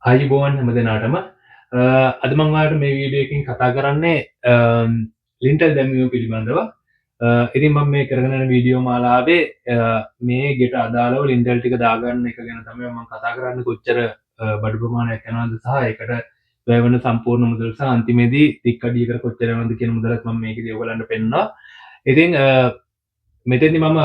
ආයුබෝවන් හැමදෙනාටම අද මම ඔයාලට මේ වීඩියෝ එකකින් කතා කරන්නේ ලින්ටල් දැමීම පිළිබඳව. ඉතින් මම මේ කරගෙන යන වීඩියෝ මාලාවේ මේ ගෙට අදාළව ලින්ටල් ටික දාගන්න එක ගැන තමයි මම කතා කරන්නේ. කොච්චර බඩු ප්‍රමාණයක් යනවද සහ ඒකට වැය වෙන සම්පූර්ණ මුදල සහ අන්තිමේදී තික්කඩියකට කොච්චර යනවද කියන මුදලත් මම මේකදී ඔයගලන්ට පෙන්නනවා. ඉතින් මෙතෙන්දි මම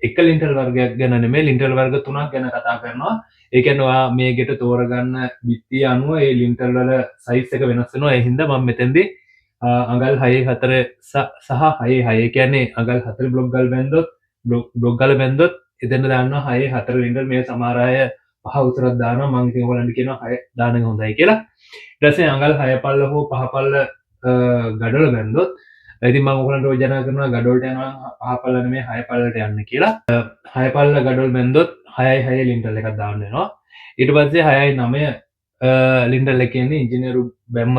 එක ලින්ටල් වර්ගයක් ගැන නෙමෙයි ලින්ටල් වර්ග 3ක් ගැන කතා කරනවා. ඒ කියන්නේ ඔයා මේ ගෙට තෝරගන්න බිත්තිය අනුව ඒ ලින්ටල් වල සයිස් එක වෙනස් වෙනවා. ඒ හින්දා මම මෙතෙන්දී අඟල් 6 4 සහ 6 6 ඒ කියන්නේ අඟල් 4 බ්ලොක් ගල් බැන්දොත් බ්ලොක් ගල බැන්දොත් එතන දානවා 6 4 ලින්ටල්. මේ සමහර අය 5 උසරක් දානවා. මම ඉතින් ඔයගලන්ට කියනවා 6 දාන එක හොඳයි කියලා. ඊට පස්සේ අඟල් 6 පල්ල හෝ 5 පල්ල ගඩොල බැන්දොත් ඉතින් මම ඔයගලන්ට යෝජනා කරනවා ගඩොල්ට යනවා 5 පල්ල නෙමෙයි 6 පල්ලට යන්න කියලා. 6 පල්ල ගඩොල් බැන්දොත් 6යි 6 ලින්ටල් එකක් දාන්න වෙනවා. ඊට පස්සේ 6යි 9 ලින්ටල් එකේ ඉන්නේ ඉංජිනේරු බැම්ම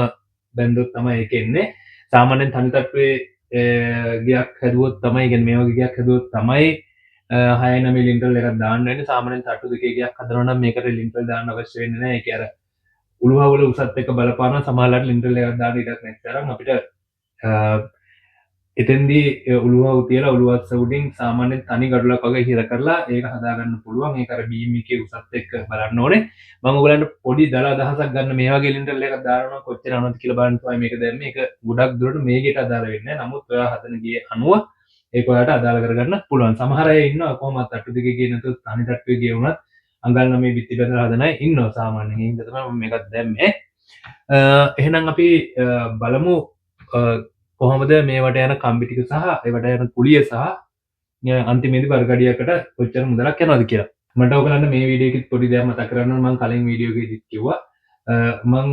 බැන්දොත් තමයි ඒක එන්නේ. සාමාන්‍යයෙන් තනි තට්ටුවේ ගියක් හැදුවොත් තමයි කියන්නේ මේ වගේ ගියක් හැදුවොත් තමයි 6යි 9 ලින්ටල් එකක් දාන්න වෙන්නේ. සාමාන්‍යයෙන් තට්ටු දෙකේ ගියක් හදනවා නම් මේකට ලින්ටල් දාන්න අවශ්‍ය වෙන්නේ නැහැ. ඒක අර උළුවවල උසත් එක බලපාන සමහරවිට ලින්ටල් එකක් දාන්න ඉඩක් නැති තරම් අපිට එතෙන්දී උළුවව තියලා උළුවත් උඩින් සාමාන්‍යයෙන් තනි ගඩොලක් වගේ හිර කරලා ඒක හදාගන්න පුළුවන්. ඒක අර බීම් එකේ උසත් එක්ක බලන්න ඕනේ. මම ඔයගලන්ට පොඩි දල අදහසක් ගන්න මේ වගේ ලින්ටල් එකක් දානවා කොච්චර යනවද කියලා බලන්න තමයි මේක දැම්මේ. ඒක ගොඩක් දුරට මේකට අදාළ වෙන්නේ නැහැ. නමුත් ඔයා හදන ගේ අනුව ඒක ඔයාලට අදාළ කරගන්න පුළුවන්. සමහර අය ඉන්නවා කොහොමද තට්ටු දෙකේ ගියේ නැතුව තනි තට්ටුවේ ගියේ වුණත් අඟල් 9 බිත්ති බඳලා හදන අය ඉන්නවා සාමාන්‍යයෙන්. ඒ හින්දා තමයි මම මේකත් දැම්මේ. එහෙනම් අපි බලමු කොහොමද මේවට යන කම්බි ටික සහ ඒවට යන කුලිය සහ අන්තිමේදී වර්ගඩියකට කොච්චර මුදලක් යනවද කියලා. මට ඔයගලන්ට මේ වීඩියෝ එකෙත් පොඩි දෙයක් මතක් කරන්න ඕන. මම කලින් වීඩියෝ එකේදීත් කිව්වා මම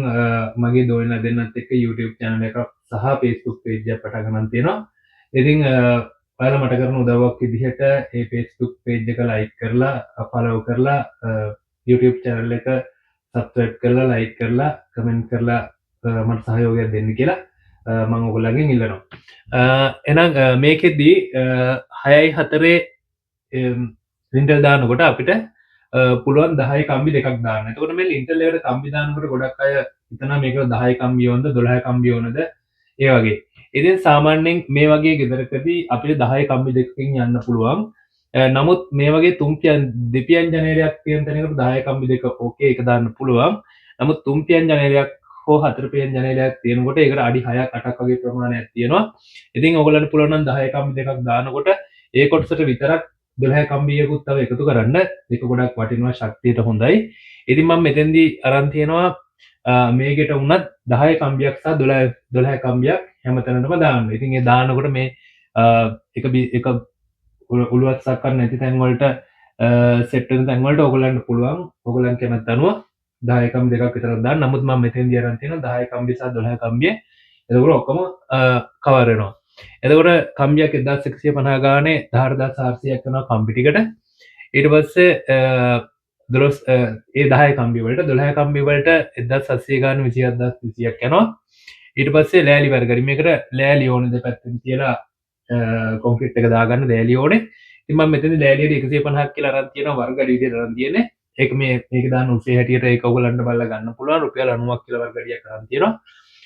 මගේ දෝයන දෙන්නත් එක්ක YouTube channel එකක් සහ Facebook page එකක් පටන් ගන්න තියෙනවා. ඉතින් ඔයාලා මට කරන උදව්වක් විදිහට මේ Facebook page එක like කරලා follow කරලා YouTube channel එක subscribe කරලා like කරලා comment කරලා මට සහයෝගයක් දෙන්න කියලා මම ඔයගොල්ලන්ගෙන් ඉල්ලනවා. එහෙනම් මේකෙදී 6යි 4 ලින්ටල් දානකොට අපිට පුළුවන් 10 කම්බි දෙකක් දාන්න. එතකොට මේ ලින්ටල් එකට කම්බි දානකොට ගොඩක් අය හිතනවා මේක 10 කම්බි ඕනද 12 කම්බි ඕනද ඒ වගේ. ඉතින් සාමාන්‍යයෙන් මේ වගේ ගෙදරකදී අපිට 10 කම්බි දෙකකින් යන්න පුළුවන්. නමුත් මේ වගේ දෙපියන් ජනේලයක් තියෙන තැනකට 10 කම්බි දෙක ඕකේ ඒක දාන්න පුළුවන්. නමුත් තුන්පියන් ජනේලයක් හෝ 4 පියන් ජනේලයක් තියෙනකොට ඒකට අඩි 6ක් 8ක් වගේ ප්‍රමාණයක් තියෙනවා. ඉතින් ඔයගොල්ලන්ට පුළුවන් නම් 10 කම්බි දෙකක් දානකොට ඒ කොටසට විතරක් 12 කම්බියකුත් තව එකතු කරන්න. ඒක ගොඩක් වටිනවා ශක්තියට හොඳයි. ඉතින් මම මෙතෙන්දී අරන් තියෙනවා මේකට වුණත් 10 කම්බියක් සහ 12 කම්බියක් හැමතැනටම දාන්න. ඉතින් ඒ දානකොට මේ එක උළුවත් සක්කන්න නැති තැන් වලට සෙට් වෙන තැන් වලට ඔයගොල්ලන්ට පුළුවන් ඔයගොල්ලන් කැමති අනුව 10 කම්බි දෙකක් විතර දාන්න. නමුත් මම මෙතෙන්දී අරන් තියෙනවා 10 කම්බි සහ 12 කම්බිය. එතකොට ඔක්කොම කවර් වෙනවා. එතකොට කම්බියක් 1150 ගානේ 14400ක් වෙනවා කම්බි ටිකට. ඊට පස්සේ 12 ඒ 10 කම්බි වලට 12 කම්බි වලට 1700 ගාන 27200ක් යනවා. ඊට පස්සේ ලෑලි වර්ගරි මේකට ලෑලි ඕනේ දෙපැත්තෙන් තියලා කොන්ක්‍රීට් එක දාගන්න ලෑලි ඕනේ. ඉතින් මම මෙතනදී ලෑලියට 150ක් කියලා අරන් තියෙනවා වර්ගඩි විදියට අරන් තියෙන්නේ. ඒක මේක දාන්න උසේ හැටියට ඒක ඔයගොල්ලන්ට බලලා ගන්න පුළුවන්. රුපියල් 90ක් කියලා වර්ගඩියක් අරන් තියෙනවා.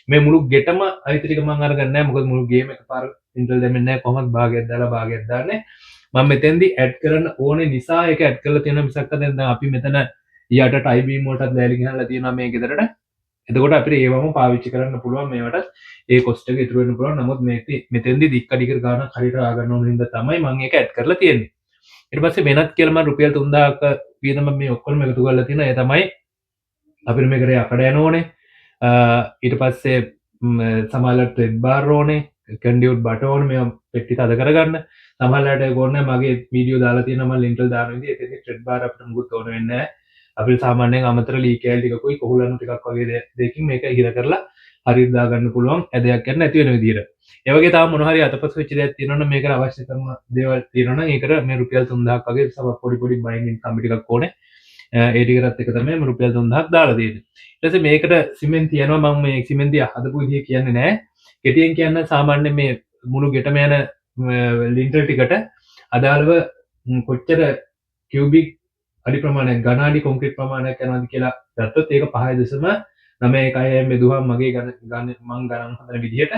මේ මුළු ගෙටම අයිති ටික මම අරගන්නේ නැහැ. මොකද මුළු ගේම එකපාර ඉන්ටල් දෙන්නේ නැහැ. කොහොමද භාගයක් දාලා භාගයක් දාන්නේ. මම මෙතෙන්දී ඇඩ් කරන්න ඕනේ නිසා ඒක ඇඩ් කරලා තියෙනවා මිසක් දැන් අපි මෙතන යට ටයි බීම් වලටත් ලෑලි ගහලා තියෙනවා මේ ගෙදරට. එතකොට අපිට ඒවම පාවිච්චි කරන්න පුළුවන් මේවට ඒ කොස්ට් එක ඉතුරු වෙන්න පුළුවන්. නමුත් මේක මෙතෙන්දී දික්කඩිකර ගානක් හරියට ආගන්න ඕන හින්දා තමයි මම ඒක ඇඩ් කරලා තියෙන්නේ. ඊට පස්සේ වෙනත් කියලා මම රුපියල් 3000ක වියදම මේ ඔක්කොම එකතු කරලා තියෙනවා. ඒ තමයි අපිට මේකට යකඩ යන ඕනේ. ඊට පස්සේ සමහරවිට ට්‍රෙඩ් බාර් ඕනේ, කන්ඩියුට් බට ඕනේ මේ පෙට්ටි තද කරගන්න. සමහරවිට ඒක ඕනේ මගේ වීඩියෝ දාලා තියෙනවා මම ලින්ක් වල දාන විදිහ. ඒකෙදි ට්‍රෙඩ් බාර් අපිට මුකුත් ඕන වෙන්නේ නැහැ. අපිට සාමාන්‍යයෙන් අමතර ලී කෑලි ටිකකුයි කොහුලනු ටිකක් වගේ දෙකකින් මේක හිර කරලා හරියට දාගන්න පුළුවන් ඇදයක් ගන්න නැති වෙන විදිහට. ඒ වගේ තාම මොන හරි අතපසු වෙච්ච දෙයක් තියෙනවනම් මේකට අවශ්‍ය කරන දේවල් තියෙනවනම් ඒකට මේ රුපියල් 3000ක් වගේ සම පොඩි බයින්ඩින් කම්බි ටිකක් ඕනේ. ඒ ටිකටත් එක තමයි මම රුපියල් 3000ක් දාලා තියෙන්නේ. ඊට පස්සේ මේකට සිමෙන්ති යනවා. මම මේ සිමෙන්ති හදපු විදිහ කියන්නේ නැහැ. කෙටියෙන් කියන්න සාමාන්‍යයෙන් මේ මුළු ගෙටම යන ලින්ටල් ටිකට අදාළව කොච්චර කියුබික් අඩි ප්‍රමාණයක් ඝන අඩි කොන්ක්‍රීට් ප්‍රමාණයක් යනවාද කියලා ගත්තොත් ඒක 5.9 බෙදුවාම මගේ මං ගණන් හදන විදිහට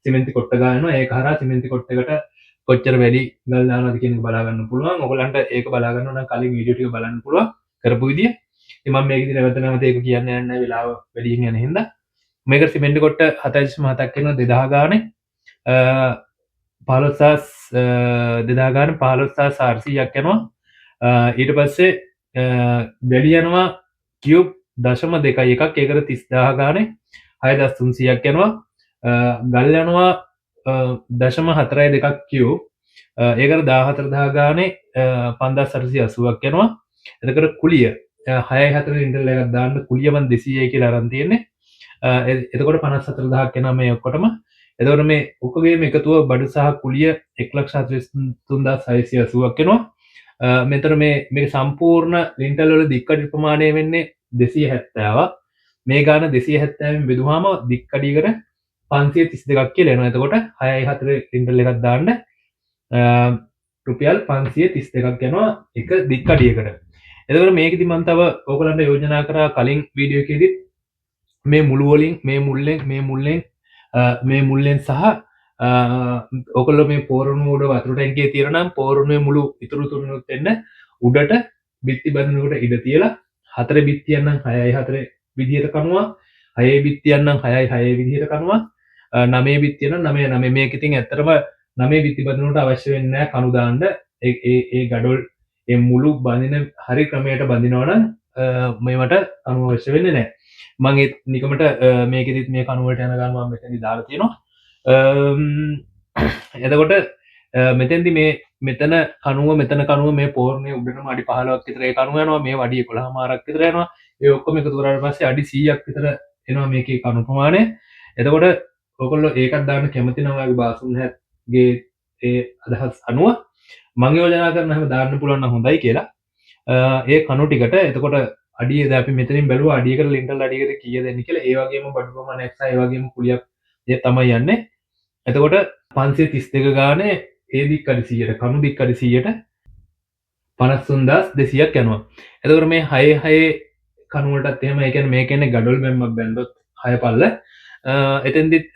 සිමෙන්ති කොට්ට ගන්නවා. ඒක හරහා සිමෙන්ති කොට්ටකට කොච්චර වැඩි ගල් දානවද කියන එක බලා ගන්න පුළුවන්. ඔයගලන්ට ඒක බලා ගන්න නම් කලින් වීඩියෝ ටික බලන්න පුළුවන් කරපු විදිය. ඉතින් මම මේක ඉතින් නැවත ඒක කියන්න යන්නේ නැහැ වෙලාව වැඩියෙන් යන හින්දා. මේක සිමෙන්ති කොට්ට 7.7ක් වෙනවා 2000 ගානේ. 2000 ගාන 15400ක් යනවා. ඊට පස්සේ වැඩි යනවා කියුබ් 0.2 එකක් ඒකට 30000 ගානේ 6300ක් යනවා. ගල් යනවා 0.42ක් කියුබ් ඒකට 14000 ගානේ 5480ක් යනවා. එතකොට කුලිය 6.4 ඉන්ටර්ල් එකක් දාන්න කුලිය මන් 200යි කියලා අරන් තියෙන්නේ. එතකොට 54000ක් එනවා මේ ඔක්කොටම. එතකොට මේ ඔක්කොගේම එකතුව බඩු සහ කුලිය 1,43,680ක් වෙනවා. මෙතන මේ සම්පූර්ණ ලින්ටල් වල දික්කඩි ප්‍රමාණය වෙන්නේ 270ක්. මේ ගාන 270න් බෙදුවාම දික්කඩියකට 532ක් කියලා එනවා. එතකොට 6.4 ලින්ටල් එකක් දාන්න රුපියල් 532ක් යනවා එක දික්කඩියකට. එතකොට මේකෙදි මම තව ඕගලන්ට යෝජනා කරා කලින් වීඩියෝ එකේදී මේ මුළු වලින් මේ මුල්ලෙන් සහ ඔකල්ල මේ පෝරණු උඩ වතුර ටැංකිය තියෙනවා නම් පෝරණුවේ මුළු ඉතුරු තුනක් දෙන්න උඩට බිත්ති බඳිනකොට ඉඩ තියලා 4 බිත්තියන් නම් 6.4 විදියට කනවා 6 බිත්තියන් නම් 6.6 විදියට කනවා 9 බිත්තියන් නම් 9.9 මේක ඉතින් ඇත්තටම 9 බිත්ති බඳිනකොට අවශ්‍ය වෙන්නේ නැහැ කණු දාන්න ඒ ගඩොල් ඒ මුළු බඳින හරි ක්‍රමයට බඳිනවා නම් මේවට කණු අවශ්‍ය වෙන්නේ නැහැ මම ඒ නිකමට මේකෙදිත් මේ කණු වලට යන ගාන මම මෙතනදි දාලා තියෙනවා එතකොට මෙතෙන්දි මේ මෙතන කනුව මෙතන කනුව මේ පෝර්ණයේ උඩටම අඩි 15ක් විතර ඒ කනුව යනවා මේ අඩි 11මාරක් විතර යනවා ඒ ඔක්කොම එකතු කරාට පස්සේ අඩි 100ක් විතර එනවා මේකේ කණු ප්‍රමාණය එතකොට ඔයගොල්ලෝ ඒකත් දාන්න කැමති නම් ඔයාගේ බාසුන් හැත්ගේ ඒ අදහස් අනුව මම යෝජනා කරන හැම දාන්න පුළුවන් නම් හොඳයි කියලා ඒ කණු ටිකට එතකොට අඩිය දැන් අපි මෙතනින් බැලුවා අඩියකට ලින්ටල් අඩියකට කීයද දෙන්නේ කියලා ඒ වගේම බඩු ප්‍රමාණයක් සහ ඒ වගේම කුලියක් තමයි යන්නේ එතකොට 532 ගානේ ඒ දික්කඩි 100ට කණු දික්කඩි 100ට 53200ක් යනවා. එතකොට මේ 6 කණුවටත් එහෙම ඒ කියන්නේ මේ කියන්නේ ගඩොල් බැම්මක් බැන්දොත් 6 පල්ල. එතෙන්දිත්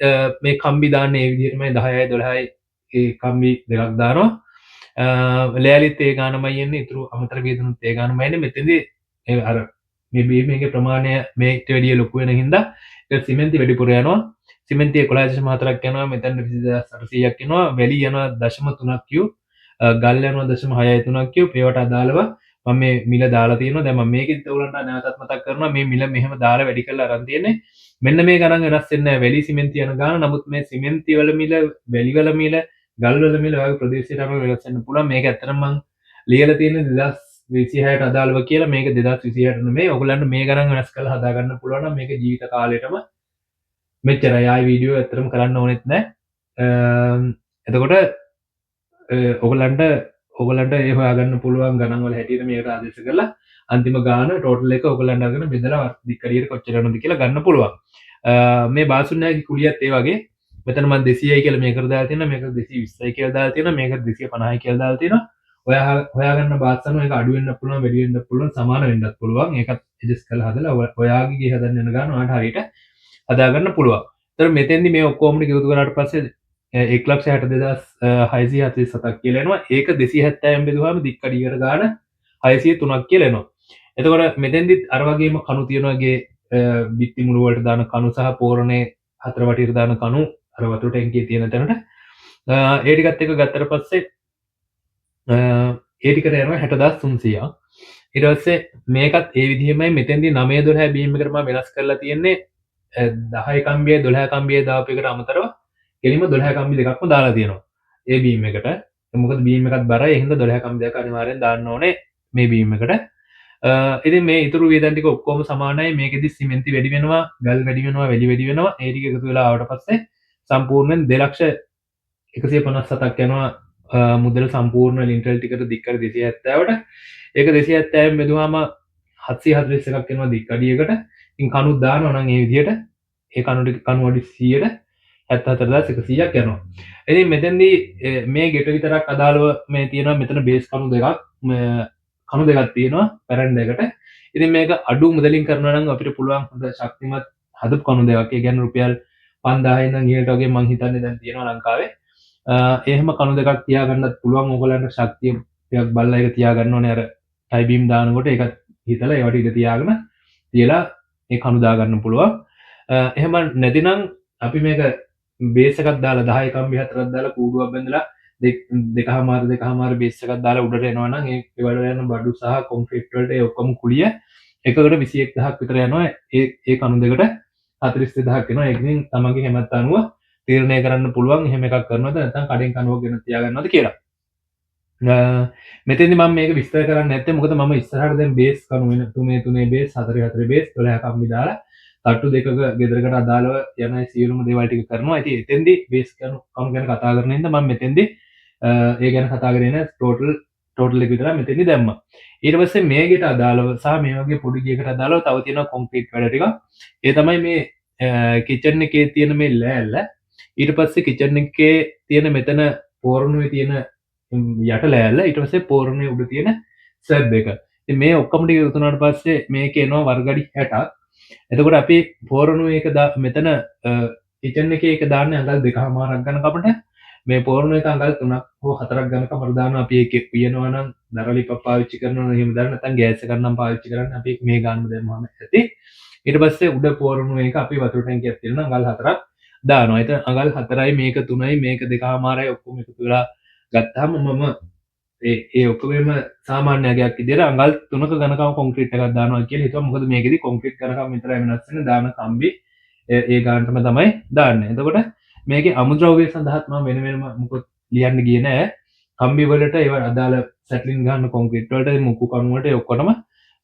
මේ කම්බි දාන්නේ ඒ විදිහටමයි 10යි 12යි ඒ කම්බි දෙකක් දානවා. ලෑලිත් ඒ ගානමයි එන්නේ. ඊටු අමතර වේදනුත් ඒ ගානමයි එන්නේ. මෙතෙන්දි අර මේ බීමේගේ ප්‍රමාණය මේකට වැඩිය ලොකු වෙන හින්දා ඒක සිමෙන්ති වැඩිපුර යනවා. සිමෙන්ති 11.4ක් යනවා මෙතන 20800ක් යනවා වැලි යනවා 0.3ක් කියු ගල් යනවා 0.63ක් කියු ඒවට අදාළව මම මේ මිල දාලා තියෙනවා දැන් මම මේකෙත් ඔයගලන්ට නැවතත් මතක් කරනවා මේ මිල මෙහෙම දාලා වැඩි කරලා අරන් තියෙන්නේ මෙන්න මේ ගණන් වෙනස් වෙන්නේ නැහැ වැලි සිමෙන්ති යන ගාන නමුත් මේ සිමෙන්ති වල මිල වැලි වල මිල ගල් වල මිල වගේ ප්‍රදේශයට අනුව වෙනස් වෙන්න පුළුවන් මේක ඇත්තටම මම ලියලා තියෙන්නේ 2026ට අදාළව කියලා මේක 2026ට නෙමෙයි ඔයගලන්ට මේ ගණන් වෙනස් කරලා හදා ගන්න පුළුවන් නම් මේක ජීවිත කාලෙටම මෙච්චරයි ආයි වීඩියෝ ඇත්තටම කරන්න ඕනෙත් නැහැ එතකොට ඔයගලන්ට ඒ හොයාගන්න පුළුවන් ගණන් වල හැටියට මේකට ආදේශ කරලා අන්තිම ගාන ටෝටල් එක ඔයගලන්ට අරගෙන බෙදලා දික්කඩියට කොච්චර යනවද කියලා ගන්න පුළුවන් මේ බාසුන්යාගේ කුලියත් ඒ වගේ මෙතන මම 200යි කියලා මේකට දාලා තියෙනවා මේක 220යි කියලා දාලා තියෙනවා මේක 250යි කියලා දාලා තියෙනවා හොයාගන්න බාස්සන එක අඩු වෙන්න පුළුවන් වැඩි වෙන්න පුළුවන් සමාන වෙන්නත් පුළුවන් ඒකත් ඇඩ්ජස්ට් කරලා හදලා ඔයාගේ ගේ හදන්න යන ගාන ඔයාලට හරියට හදාගන්න පුළුවන්. ඒතර මෙතෙන්දි මේ ඔක්කොම ටික එකතු කරාට පස්සේ 1,62,647ක් කියලා එනවා. ඒක 270න් බෙදුවාම දික්කඩියකට ගාන 603ක් කියලා එනවා. එතකොට මෙතෙන්දිත් අර වගේම කණු තියනවාගේ බිත්ති මුළු වලට දාන කණු සහ පෝරණේ හතර වටියට දාන කණු අර වතුර ටැංකියේ තියෙන තැනට ඒ ටිකත් එක ගත්තට පස්සේ ඒ ටිකට යනවා 60300ක්. ඊට පස්සේ මේකත් ඒ විදිහමයි මෙතෙන්දි 9 12 බීම් එකට මම වෙනස් කරලා තියෙන්නේ 10 කම්බිය 12 කම්බිය දාපු එකට අමතරව කෙලින්ම 12 කම්බි දෙකක්ම දාලා තියෙනවා ඒ බීම් එකට මොකද බීම් එකත් බරයි ඒ හින්දා 12 කම්බි දෙක අනිවාර්යෙන් දාන්න ඕනේ මේ බීම් එකට ඉතින් මේ ඉතුරු වියදම් ටික ඔක්කොම සමානයි මේකෙදි සිමෙන්ති වැඩි වෙනවා ගල් වැඩි වෙනවා වැලි වැඩි වෙනවා ඒ ටික එකතු වෙලා ආවට පස්සේ සම්පූර්ණයෙන් 2,157ක් යනවා මුදල සම්පූර්ණ ලින්ටල් ටිකට දික්කඩ 270ට ඒක 270න් බෙදුවාම 741ක් එනවා දික්කඩියකට ඉතින් කණුත් දානවා නම් ඒ විදිහට ඒ කණු අඩි 100ට 74100ක් යනවා. ඉතින් මෙතෙන්දී මේ ගෙට විතරක් අදාළව මේ තියෙනවා මෙතන බේස් කණු දෙකක් කණු දෙකක් තියෙනවා පැරන්ඩ් එකට. ඉතින් මේක අඩු මුදලින් කරනවා නම් අපිට පුළුවන් හොඳ ශක්තිමත් හදපු කණු දෙකක්. ඒ කියන්නේ රුපියල් 5000 ඉඳන් ඉහළට වගේ මං හිතන්නේ දැන් තියෙනවා ලංකාවේ. එහෙම කණු දෙකක් තියාගන්නත් පුළුවන්. ඕගොල්ලන්ට ශක්තිය ටිකක් බලලා ඒක තියාගන්න ඕනේ. අර ටයි බීම් දානකොට ඒක හිතලා ඒවට ඉඳ තියාගෙන තියලා ඒ කණු දාගන්න පුළුවන්. එහෙම නැතිනම් අපි මේක බේස් එකක් දාලා 10 කම්බි 4ක් දාලා කූඩුවක් බැඳලා දෙකමාර බේස් එකක් දාලා උඩට එනවා නම් ඒ වල යන බඩු සහ කොන්ක්‍රීට් වලට ඒ ඔක්කොම කුලිය එකකට 21000ක් විතර යනවා. ඒ කණු දෙකට 42000ක් වෙනවා. ඒකෙන් තමන්ගේ හැමත් අනුව තීරණය කරන්න පුළුවන් එහෙම එකක් කරනවද නැත්නම් කඩෙන් කණුවක් ගෙන තියාගන්නවද කියලා. මෙතෙන්දි මම මේක විස්තර කරන්නේ නැත්තේ මොකද මම ඉස්සරහට දැන් බේස් කණු වෙන 3 බේස් 4 බේස් 12 කම්බි දාලා තට්ටු දෙකක ගෙදරකට අදාළව යන සියලුම දේවල් ටික කරනවා. ඉතින් එතෙන්දි බේස් කණු ගැන කතා කරන ඉඳන් මම මෙතෙන්දි ඒ ගැන කතා කරගෙන ටෝටල් එක විතර මෙතෙන්දි දැම්මා. ඊට පස්සේ මේ ගෙට අදාළව සහ මේ වගේ පොඩි ගෙයකට අදාළව තව තියෙනවා කොන්ක්‍රීට් වැඩ ටික. ඒ තමයි මේ කිචන් එකේ තියෙන මේ ලෑල්ල. ඊට පස්සේ කිචන් එකේ තියෙන මෙතන පෝරණුවේ තියෙන යට ලෑල්ල. ඊට පස්සේ පෝරණුවේ උඩ තියෙන ස්ලැබ් එක. ඉතින් මේ ඔක්කොම ටික එකතු වුණාට පස්සේ මේකේ එනවා වර්ගඩි 60ක්. එතකොට අපි පෝරණුවේ එක මෙතන කිචන් එකේ එක දාන්නේ අඟල් 2.5ක් ගන්න කපට. මේ පෝරණුවේ එක අඟල් 3ක් හෝ 4ක් ගන්න කපට දානවා. අපි ඒකේ පියනවා නම් දරලිප පාවිච්චි කරනවා නම් එහෙම දාන්න නැත්නම් ගෑස් එකක් නම් පාවිච්චි කරන්න අපි මේ ගානම දැම්මම ඇති. ඊට පස්සේ උඩ පෝරණුවේ එක අපි වතුර ටැංකියක් තියෙනවා අඟල් 4ක් දානවා. එතන අඟල් 4යි මේක 3යි මේක 2.5යි ඔක්කොම එකතු වෙලා ගත්තාම මම ඒ ඔක්කොම සාමාන්‍ය අගයක් විදිහට අඟල් 3ක ඝනකම කොන්ක්‍රීට් එකක් දානවා කියලා හිතුවා. මොකද මේකෙදි කොන්ක්‍රීට් ඝනකම විතරයි වෙනස් වෙන්නේ. දාන කම්බි ඒ ගානටම තමයි දාන්නේ. එතකොට මේකේ අමුද්‍රව්‍ය සඳහාත් මම වෙනම මොකද ලියන්න ගියේ නෑ. කම්බි වලට ඒවා අදාළ සැට්ලින් ගන්න කොන්ක්‍රීට් වලට මුක්කු කණු වලට ඔක්කොටම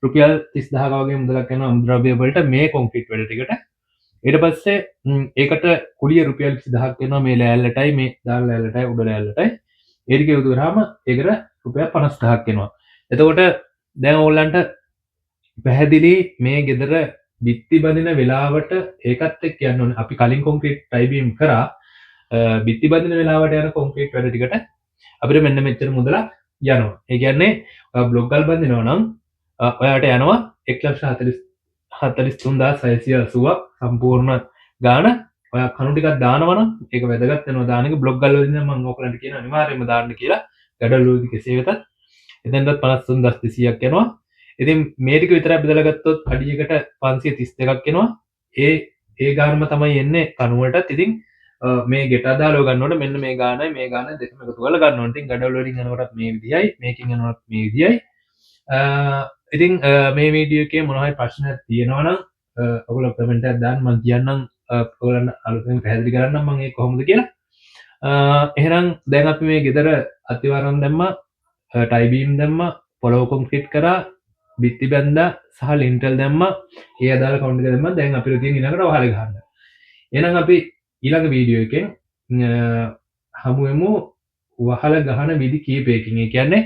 රුපියල් 30000ක වගේ මුදලක් යනවා අමුද්‍රව්‍ය වලට මේ කොන්ක්‍රීට් වැඩ ටිකට. ඊට පස්සේ ඒකට කුලිය රුපියල් 20000ක් වෙනවා මේ ලෑල්ලටයි මේ දාන ලෑල්ලටයි උඩ ලෑල්ලටයි. ඒ ටික එකතු කරාම ඒකට රුපියල් 50000ක් එනවා. එතකොට දැන් ඕගොල්ලන්ට පැහැදිලි මේ ගෙදර බිත්ති බඳින වෙලාවට ඒකත් එක්ක යන්න ඕනේ. අපි කලින් කොන්ක්‍රීට් ටයි බීම් කරා බිත්ති බඳින වෙලාවට යන කොන්ක්‍රීට් වැඩ ටිකට අපිට මෙන්න මෙච්චර මුදලක් යනවා. ඒ කියන්නේ බ්ලොක් ගල් බඳිනවා නම් ඔයාට යනවා 143680ක් සම්පූර්ණ ගාන. ඔයා කණු ටිකක් දානවනම් ඒක වැදගත් වෙනවා දාන එක. බ්ලොක් ගල් වලින් මම ඔයගලන්ට කියන අනිවාර්යයෙන්ම දාන්න කියලා. ගඩොල් වලදී කෙසේ වෙතත් එතෙන්ටත් 53200ක් යනවා. ඉතින් මේ ටික විතරක් බෙදලා ගත්තොත් අඩියකට 532ක් එනවා. ඒ ගානම තමයි එන්නේ කණුවටත්. ඉතින් මේ ගෙට අදාළව ගන්නකොට මෙන්න මේ ගානයි මේ ගානයි දෙකම එකතු කරලා ගන්න ඕනේ. ඉතින් ගඩොල් වලින් යනකොටත් මේ විදියයි මේකෙන් යනකොටත් මේ විදියයි. ඉතින් මේ වීඩියෝ එකේ මොනවා හරි ප්‍රශ්නයක් තියෙනවා නම් ඔයගොල්ලෝ කමෙන්ට් එකක් දාන්න. මම කියන්නම් ඔයගොල්ලන්ට අලුතෙන් පැහැදිලි කරන්නම් මම ඒක කොහොමද කියලා. එහෙනම් දැන් අපි මේ ගෙදර අතිවාරම් දැම්මා, ටයි බීම් දැම්මා, පොළොව කොන්ක්‍රීට් කරා, බිත්ති බැන්දා සහ ලින්ටල් දැම්මා. ඒ අදාළ කවුන්ට් එක දැම්මා. දැන් අපිට තියෙන ඊළඟට වහල ගහන්න. එහෙනම් අපි ඊළඟ වීඩියෝ එකෙන් හමු වෙමු වහල ගහන විදි කීපයකින්. ඒ කියන්නේ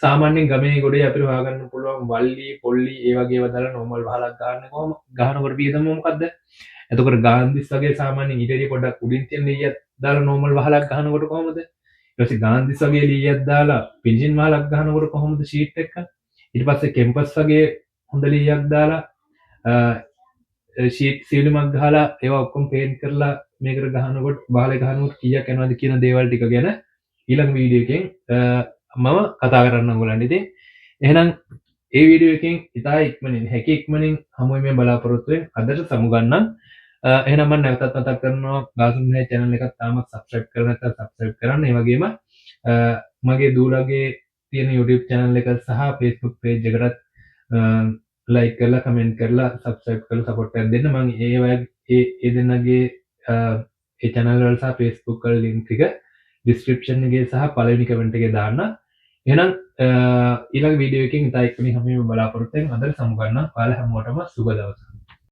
සාමාන්‍යයෙන් ගමේ ගොඩේ අපිට හොයාගන්න පුළුවන් වල්ලි පොල්ලි ඒ වගේ ඒවා දාලා නෝමල් වහලක් ගන්න කොහොම ගහනකොට වියදම මොකද්ද? එතකොට ගාන්දිස් වගේ සාමාන්‍යයෙන් ඊට වඩා පොඩ්ඩක් උඩින් තියෙන ලීයක් දාලා නෝමල් වහලක් ගහනකොට කොහොමද? ඊට පස්සේ ගාන්දිස් වගේ ලීයක් දාලා පින්ජින් වහලක් ගහනකොට කොහොමද ෂීට් එක? ඊට පස්සේ කෙම්පස් වගේ හොඳ ලීයක් දාලා ෂීට් සීලිමක් ගහලා ඒවා ඔක්කොම පේන්ට් කරලා මේකට ගහනකොට වහලේ ගහනකොට කීයක් යනවද කියන දේවල් ටික ගැන ඊළඟ වීඩියෝ එකෙන් මම කතා කරන්න ඔයගොල්ලන්ට. ඉතින් එහෙනම් ඒ වීඩියෝ එකෙන් ඉතා ඉක්මනින් හැකි ඉක්මනින් හමු වෙමින් බලාපොරොත්තු වෙන අදට සමුගන්නම්. එහෙනම් මම නැවතත් මතක් කරනවා ගාසුන්ගේ channel එකත් තාමත් subscribe කරලා නැත්නම් subscribe කරන්න. ඒ වගේම මගේ දූලගේ තියෙන YouTube channel එක සහ Facebook page එකටත් like කරලා comment කරලා subscribe කරලා support එකක් දෙන්න. මම ඒ දෙන්නගේ ඒ channel වල සහ Facebook වල link ටික description එකේ සහ පළවෙනි comment එකේ දාන්න. එහෙනම් ඊළඟ වීඩියෝ එකකින් ඉතා ඉක්මනින් හැමෝම බලාපොරොත්තු වෙන අදට සමුගන්නම්. ඔයාලා හැමෝටම සුබ දවසක්.